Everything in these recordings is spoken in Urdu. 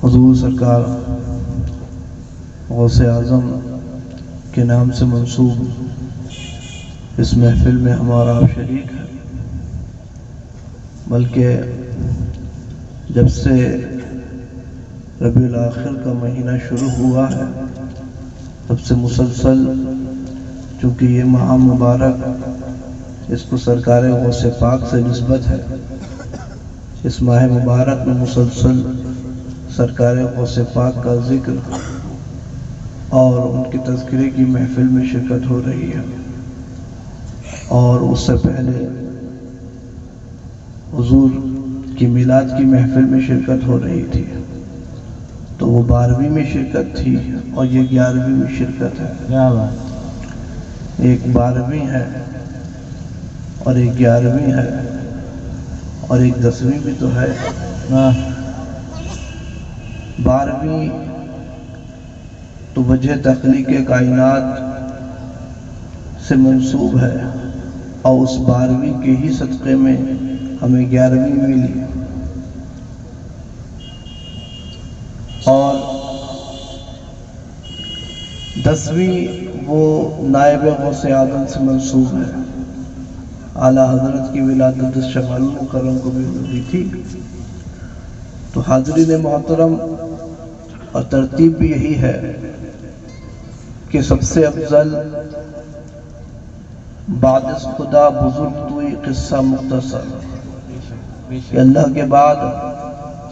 حضور سرکار غوث اعظم کے نام سے منسوب اس محفل میں ہمارا آپ شریک ہے، بلکہ جب سے ربیع الاخر کا مہینہ شروع ہوا ہے تب سے مسلسل، چونکہ یہ ماہ مبارک اس کو سرکار غوث پاک سے نسبت ہے، اس ماہ مبارک میں مسلسل سرکار غوث پاک کا ذکر اور ان کے تذکرے کی محفل میں شرکت ہو رہی ہے، اور اس سے پہلے حضور کی میلاد کی محفل میں شرکت ہو رہی تھی، تو وہ 12ویں میں شرکت تھی اور یہ 11ویں میں شرکت ہے۔ ایک 12ویں ہے اور ایک 11ویں ہے اور ایک 10ویں بھی تو ہے۔ 12ویں تو وجہ تخلیق کائنات سے منسوب ہے، اور اس 12ویں کے ہی صدقے میں ہمیں 11ویں ملی، اور 10ویں وہ نائب غوث اعظم سے منسوب ہے۔ اعلیٰ حضرت کی ولادت شمال مکرم کو بھی ہوئی تھی۔ تو حاضرین محترم، اور ترتیب بھی یہی ہے کہ سب سے افضل بعد از خدا بزرگ توئی قصہ مختصر، کہ اللہ کے بعد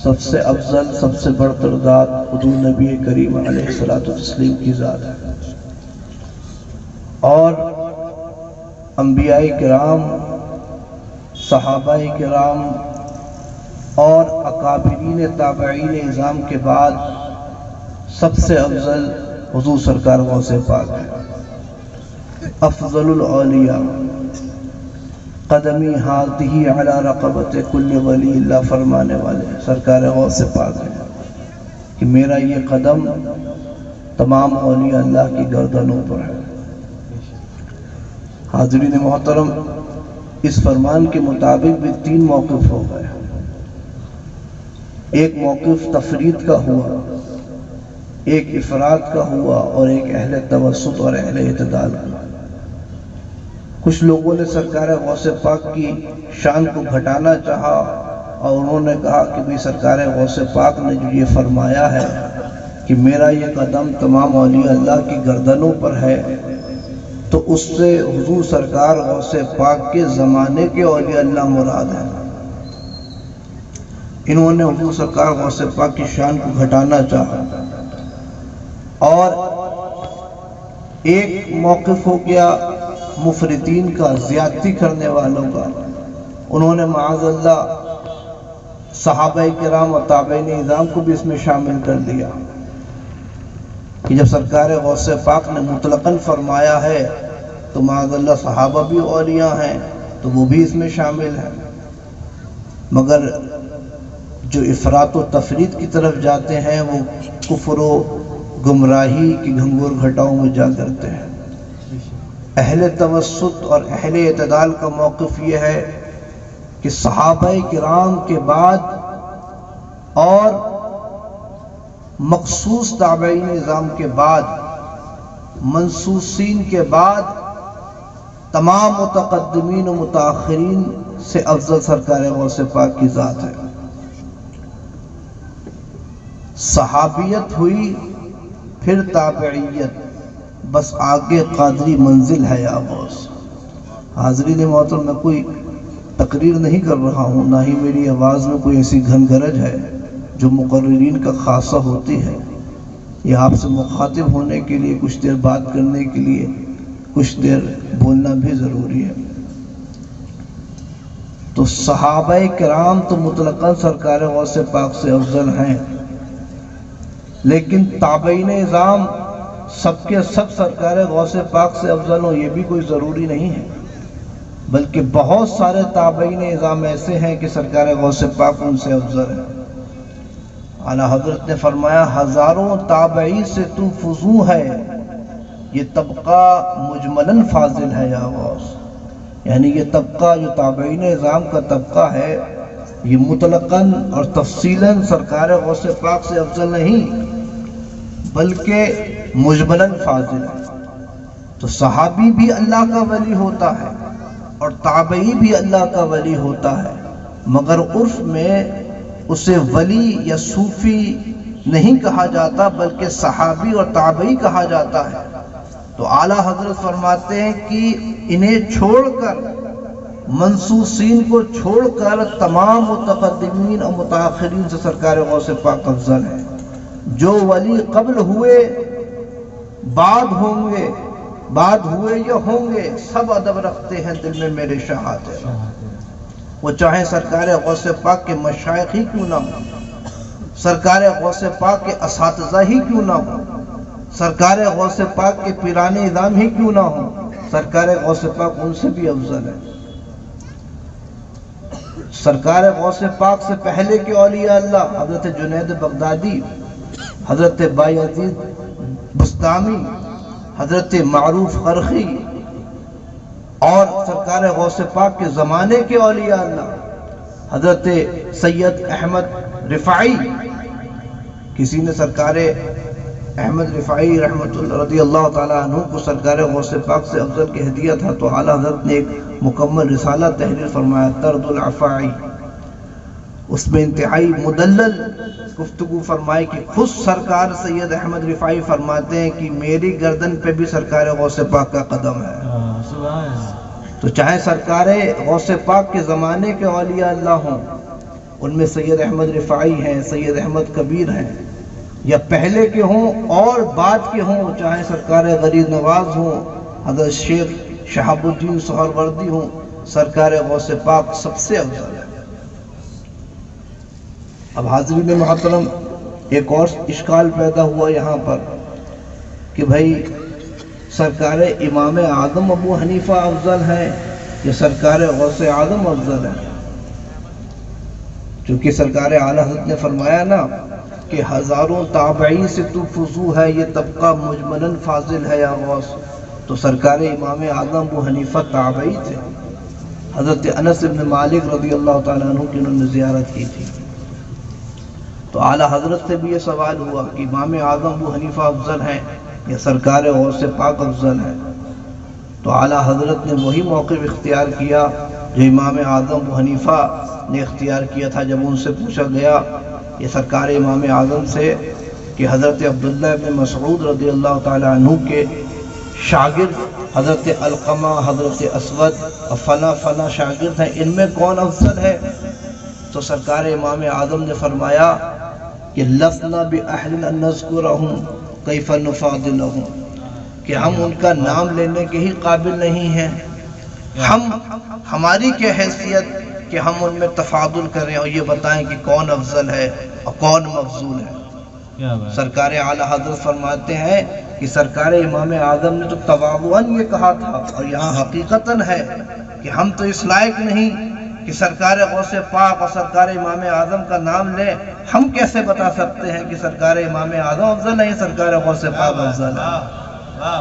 سب سے افضل، سب سے برتر ذات حضور نبی کریم علیہ الصلوۃ والتسلیم کی ذات ہے، اور انبیاء کرام، صحابہ کرام اور اکابرین تابعین اعظام کے بعد سب سے افضل حضور سرکار غوث پاک ہے۔ افضل الاولیاء قدمی ہاتھی علی رقبت کل ولی اللہ فرمانے والے سرکار غوث پاک ہے کہ میرا یہ قدم تمام اولیاء اللہ کی گردنوں پر ہے۔ حاضرین محترم، اس فرمان کے مطابق بھی 3 موقف ہو گئے۔ ایک موقف تفرید کا ہوا، ایک افراد کا ہوا، اور ایک اہل توسط اور اہل اعتدال کا۔ کچھ لوگوں نے سرکار غوث پاک کی شان کو گھٹانا چاہا، اور انہوں نے کہا کہ بھی سرکار غوث پاک نے جو یہ فرمایا ہے کہ میرا یہ قدم تمام اولیاء اللہ کی گردنوں پر ہے، تو اس سے حضور سرکار غوث پاک کے زمانے کے اولیاء اللہ مراد ہیں۔ انہوں نے حضور سرکار غوث پاک کی شان کو گھٹانا چاہا۔ اور ایک موقف ہو گیا مفرطین کا، زیادتی کرنے والوں کا۔ انہوں نے معاذ اللہ صحابہ کرام اور تابعین اعظام کو بھی اس میں شامل کر دیا کہ جب سرکار غوث پاک نے مطلقاً فرمایا ہے تو معاذ اللہ صحابہ بھی اولیاء ہیں، تو وہ بھی اس میں شامل ہیں۔ مگر جو افراط و تفرید کی طرف جاتے ہیں وہ کفر و گمراہی کی گھنگور گھٹاؤں میں جا کرتے ہیں۔ اہل توسط اور اہل اعتدال کا موقف یہ ہے کہ صحابہ کرام کے بعد اور مخصوص تابعین نظام کے بعد، منصوصین کے بعد، تمام متقدمین و متاخرین سے افضل سرکار غوث پاک کی ذات ہے۔ صحابیت ہوئی، پھر تابعیت، بس آگے قادری منزل ہے یا غوث۔ حاضرین محترم، میں کوئی تقریر نہیں کر رہا ہوں، نہ ہی میری آواز میں کوئی ایسی گھن گرج ہے جو مقررین کا خاصہ ہوتی ہے۔ یہ آپ سے مخاطب ہونے کے لیے، کچھ دیر بات کرنے کے لیے، کچھ دیر بولنا بھی ضروری ہے۔ تو صحابہ کرام تو مطلقاً سرکار غوث پاک سے افضل ہیں، لیکن تابعین اعظام سب کے سب سرکار غوث پاک سے افضل ہوں یہ بھی کوئی ضروری نہیں ہے، بلکہ بہت سارے تابعین اعظام ایسے ہیں کہ سرکار غوث پاک ان سے افضل ہے۔ اعلیٰ حضرت نے فرمایا ہزاروں تابعی سے تو فزوں ہے، یہ طبقہ مجملاً فاضل ہے یا غوث، یعنی یہ طبقہ جو تابعین اعظام کا طبقہ ہے یہ مطلقاً اور تفصیلاً سرکار غوث پاک سے افضل نہیں بلکہ مجملاً فاضل ہے۔ تو صحابی بھی اللہ کا ولی ہوتا ہے اور تابعی بھی اللہ کا ولی ہوتا ہے، مگر عرف میں اسے ولی یا صوفی نہیں کہا جاتا بلکہ صحابی اور تابعی کہا جاتا ہے۔ تو اعلیٰ حضرت فرماتے ہیں کہ انہیں چھوڑ کر، منصوصین کو چھوڑ کر تمام متقدمین اور متاخرین سے سرکار غوث پاک افضل ہے۔ جو ولی قبل ہوئے، بعد ہوئے یا ہوں گے، سب ادب رکھتے ہیں دل میں میرے شہادت ہے۔ وہ چاہے سرکار غوث پاک کے مشائخ ہی کیوں نہ ہوں، سرکار غوث پاک کے اساتذہ ہی کیوں نہ ہوں، سرکار غوث پاک کے پیران اعظام ہی کیوں نہ ہوں، سرکار غوث پاک ان سے بھی افضل ہے۔ سرکار غوث پاک سے پہلے کے اولیاء اللہ حضرت جنید بغدادی، حضرت بایزید بستامی، حضرت معروف قرخی، اور سرکار غوث پاک کے زمانے کے اولیاء اللہ حضرت سید احمد رفاعی، کسی نے سرکار احمد رفاعی رحمۃ اللہ رضی اللہ تعالیٰ عنہ کو سرکار غوث پاک سے افضل کہہ دیا تھا، تو اعلیٰ حضرت نے ایک مکمل رسالہ تحریر فرمایا، طرد العفاعی، اس میں انتہائی مدلل گفتگو فرمائی کہ خود سرکار سید احمد رفاعی فرماتے ہیں کہ میری گردن پہ بھی سرکار غوث پاک کا قدم ہے۔ تو چاہے سرکار غوث پاک کے زمانے کے اولیاء اللہ ہوں، ان میں سید احمد رفاعی ہیں، سید احمد کبیر ہیں، یا پہلے کے ہوں اور بعد کے ہوں، چاہے سرکار غریب نواز ہوں، حضرت شیخ شہاب الدین سہروردی ہوں، سرکار غوث پاک سب سے افضل ہے۔ اب حاضرین محترم، ایک اور اشکال پیدا ہوا یہاں پر کہ بھائی سرکار امام اعظم ابو حنیفہ افضل ہے یا سرکار غوث اعظم افضل ہے؟ چونکہ سرکار اعلیٰ حضرت نے فرمایا نا کہ ہزاروں تابعی سے تو فضو ہے، یہ طبقہ مجملاً فاضل ہے یا غوث، تو سرکار امام اعظم ابو حنیفہ تابعی تھے۔ حضرت انس بن مالک رضی اللہ تعالیٰ عنہ کی انہوں نے زیارت کی تھی، تو اعلیٰ حضرت سے بھی یہ سوال ہوا کہ امام اعظم ابو حنیفہ افضل ہیں یا سرکار غوث پاک افضل ہے؟ تو اعلیٰ حضرت نے وہی موقف اختیار کیا جو امام اعظم ابو حنیفہ نے اختیار کیا تھا جب ان سے پوچھا گیا یہ سرکار امام اعظم سے کہ حضرت عبداللہ ابن مسعود رضی اللہ تعالیٰ عنہ کے شاگرد حضرت علقمہ، حضرت اسود اور فلاں شاگرد ہیں، ان میں کون افضل ہے؟ تو سرکار امام اعظم نے فرمایا کہ لسنا بأہل ان نذکرہم کیف نفاضلہم، کہ ہم ان کا نام لینے کے ہی قابل نہیں ہیں، ہماری کیا حیثیت کہ ہم ان میں تفاضل کریں اور یہ بتائیں کہ کون افضل ہے اور کون مفضول ہے۔ سرکار اعلیٰ حضرت فرماتے ہیں کہ سرکار امام اعظم نے تو تواضعاً یہ کہا تھا، اور یہاں حقیقتاً ہے کہ ہم تو اس لائق نہیں کہ سرکار غوث پاک اور سرکار امام اعظم کا نام لیں، ہم کیسے بتا سکتے ہیں کہ سرکار امام اعظم افضل ہے یا سرکار غوث پاک افضل ہے؟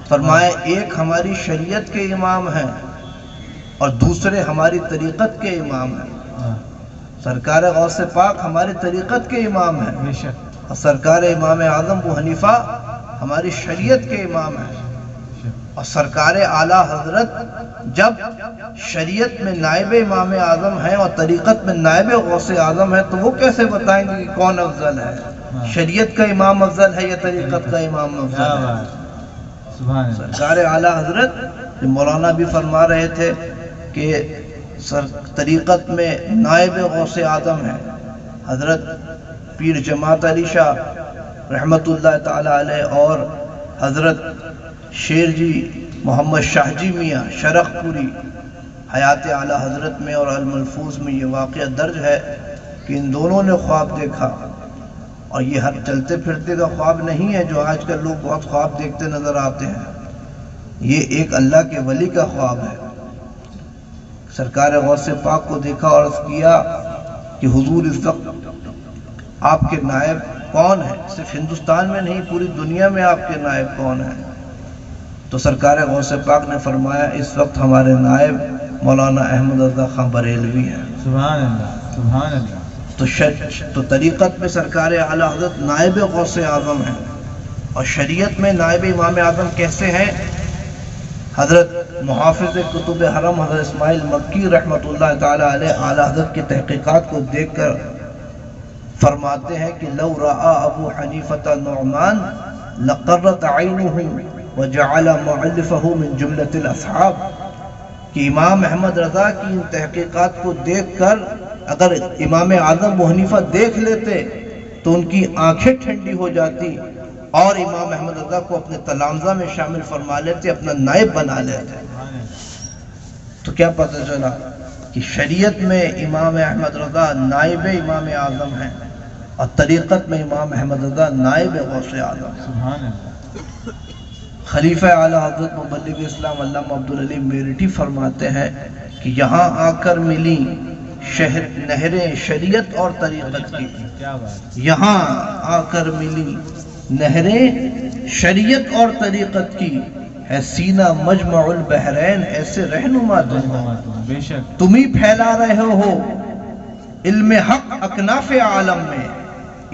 فرمایا ایک ہماری شریعت کے امام ہیں اور دوسرے ہماری طریقت کے امام ہیں۔ سرکار غوث پاک ہماری طریقت کے امام ہیں اور سرکار امام اعظم ابو حنیفہ ہماری شریعت کے امام ہیں، اور سرکار اعلیٰ حضرت جب شریعت میں نائب امام اعظم ہیں اور طریقت میں نائب غوث اعظم ہیں، تو وہ کیسے بتائیں گے کہ کون افضل ہے؟ شریعت کا امام افضل ہے یا طریقت کا امام افضل ہے؟ سرکار اعلیٰ حضرت مولانا بھی فرما رہے تھے کہ طریقت میں نائب غوث اعظم ہیں حضرت پیر جماعت علی شاہ رحمت اللہ تعالی علیہ، اور حضرت شیر جی محمد شاہ جی میاں شرخ پوری۔ حیات اعلیٰ حضرت میں اور الملفوظ میں یہ واقعہ درج ہے کہ ان دونوں نے خواب دیکھا، اور یہ ہر چلتے پھرتے کا خواب نہیں ہے جو آج کل لوگ بہت خواب دیکھتے نظر آتے ہیں، یہ ایک اللہ کے ولی کا خواب ہے۔ سرکار غوث پاک کو دیکھا اور عرض کیا کہ حضور اس وقت آپ کے نائب کون ہیں؟ صرف ہندوستان میں نہیں، پوری دنیا میں آپ کے نائب کون ہیں؟ تو سرکار غوث پاک نے فرمایا اس وقت ہمارے نائب مولانا احمد رضا خان بریلوی ہیں. سبحان اللہ سبحان اللہ. تو طریقت میں سرکار اعلی حضرت نائب غوث اعظم ہیں، اور شریعت میں نائب امام اعظم کیسے ہیں؟ حضرت محافظ کتب حرم حضرت اسماعیل مکی رحمۃ اللہ تعالی علیہ اعلی حضرت کی تحقیقات کو دیکھ کر فرماتے ہیں کہ لو رأى ابو حنیفہ نعمان لقرت عینہ وجعل مؤلفہ من جملۃ الاصحاب، کہ امام احمد رضا کی ان تحقیقات کو دیکھ کر اگر امام اعظم ابو حنیفہ دیکھ لیتے تو ان کی آنکھیں ٹھنڈی ہو جاتی اور امام احمد رضا کو اپنے تلامذہ میں شامل فرما لیتے، اپنا نائب بنا لیتے. تو کیا پتہ چلا کہ شریعت میں امام احمد رضا نائب امام اعظم ہیں، اور طریقت میں امام احمد رضا نائب غوث اعظم. سبحان اللہ. خلیفہ اعلی حضرت مبلغ اسلام علامہ عبدالعلی میرٹھی فرماتے ہیں کہ یہاں آ کر ملی نہریں شریعت اور طریقت کی. کیا بات. یہاں آ کر ملی نہریں شریعت اور طریقت کی، ہے سینہ مجمع البحرین ایسے رہنما تم ہو. بے شک تم ہی پھیلا رہے ہو علم حق اکناف عالم میں.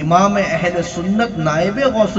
امام اہل سنت نائب غوث